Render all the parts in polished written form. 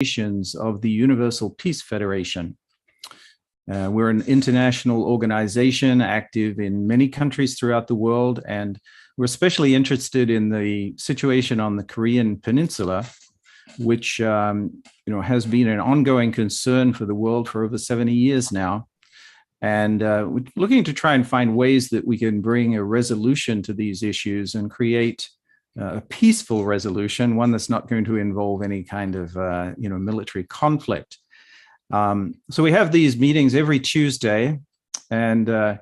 of the Universal Peace Federation. We're an international organization active in many countries throughout the world, and we're especially interested in the situation on the Korean Peninsula, which has been an ongoing concern for the world for over 70 years now. And we're looking to try and find ways that we can bring a resolution to these issues and create a peaceful resolution, one that's not going to involve any kind of military conflict. So we have these meetings every Tuesday, and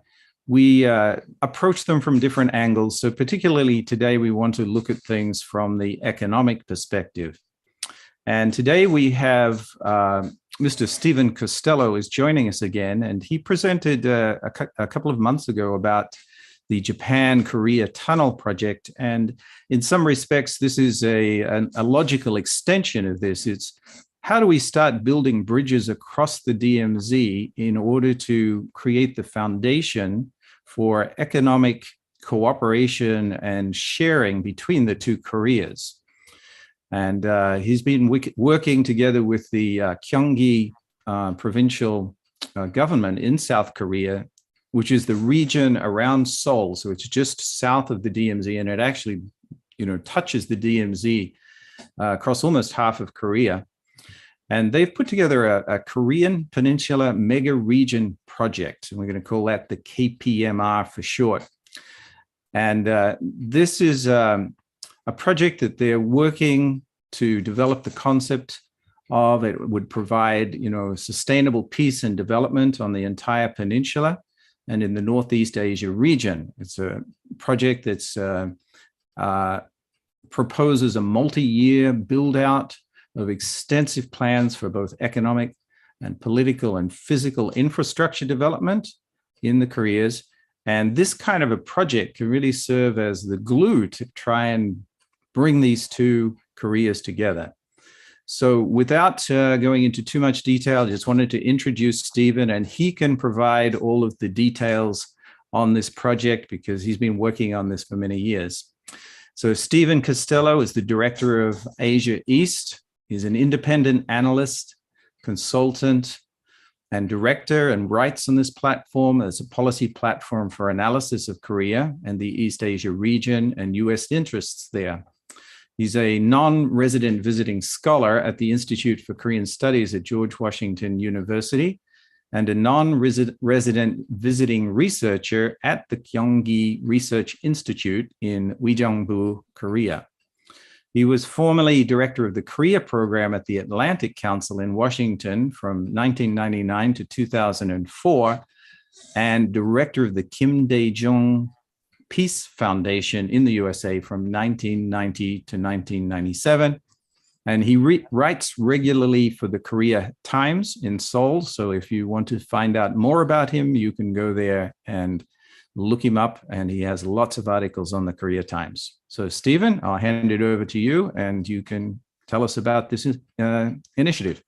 we approach them from different angles. So particularly today, we want to look at things from the economic perspective. And today we have Mr. Stephen Costello is joining us again, and he presented a couple of months ago about the Japan-Korea Tunnel project. And in some respects, this is a logical extension of this. It's how do we start building bridges across the DMZ in order to create the foundation for economic cooperation and sharing between the two Koreas? And he's been working together with the Gyeonggi provincial government in South Korea, which is the region around Seoul. So it's just south of the DMZ, and it actually, touches the DMZ across almost half of Korea. And they've put together a Korean Peninsula Mega Region project, and we're going to call that the KPMR for short. And this is a project that they're working to develop the concept of. It would provide, sustainable peace and development on the entire peninsula and in the Northeast Asia region. It's a project that's proposes a multi-year build-out of extensive plans for both economic and political and physical infrastructure development in the Koreas. And this kind of a project can really serve as the glue to try and bring these two Koreas together. So without going into too much detail, I just wanted to introduce Stephen, and he can provide all of the details on this project because he's been working on this for many years. So Stephen Costello is the Director of Asia East. He's an independent analyst, consultant, and director, and writes on this platform as a policy platform for analysis of Korea and the East Asia region and US interests there. He's a non-resident visiting scholar at the Institute for Korean Studies at George Washington University and a non-resident visiting researcher at the Gyeonggi Research Institute in Uijeongbu, Korea. He was formerly director of the Korea program at the Atlantic Council in Washington from 1999 to 2004 and director of the Kim Dae-jung Peace Foundation in the USA from 1990 to 1997. And he writes regularly for the Korea Times in Seoul. So if you want to find out more about him, you can go there and look him up. And he has lots of articles on the Korea Times. So Stephen, I'll hand it over to you and you can tell us about this initiative.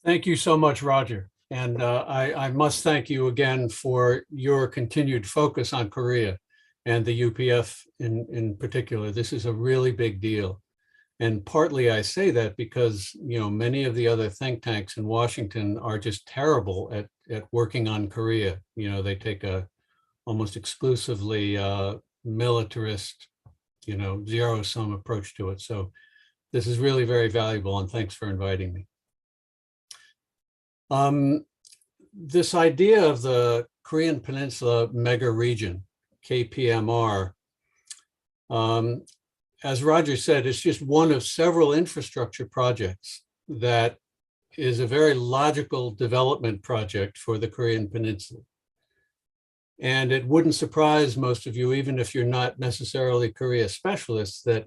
Thank you so much, Roger. And I must thank you again for your continued focus on Korea and the UPF in particular. This is a really big deal. And partly I say that because, many of the other think tanks in Washington are just terrible at working on Korea. They take a almost exclusively militarist, zero-sum approach to it. So this is really very valuable, and thanks for inviting me. This idea of the Korean Peninsula Mega Region, KPMR, as Roger said, is just one of several infrastructure projects that is a very logical development project for the Korean Peninsula. And it wouldn't surprise most of you, even if you're not necessarily Korea specialists, that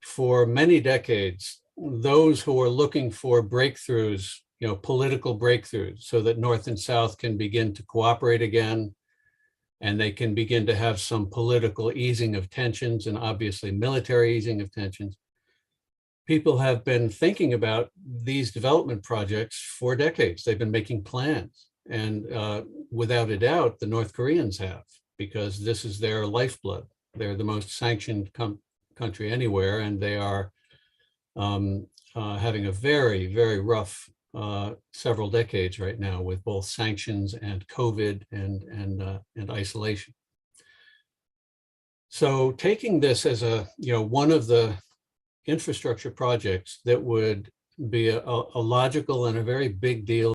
for many decades, those who are looking for breakthroughs, political breakthroughs, so that North and South can begin to cooperate again, and they can begin to have some political easing of tensions and obviously military easing of tensions. People have been thinking about these development projects for decades. They've been making plans. And without a doubt, the North Koreans have, because this is their lifeblood. They're the most sanctioned country anywhere, and they are having a very, very rough several decades right now with both sanctions and COVID and isolation. So taking this as one of the infrastructure projects that would be a logical and a very big deal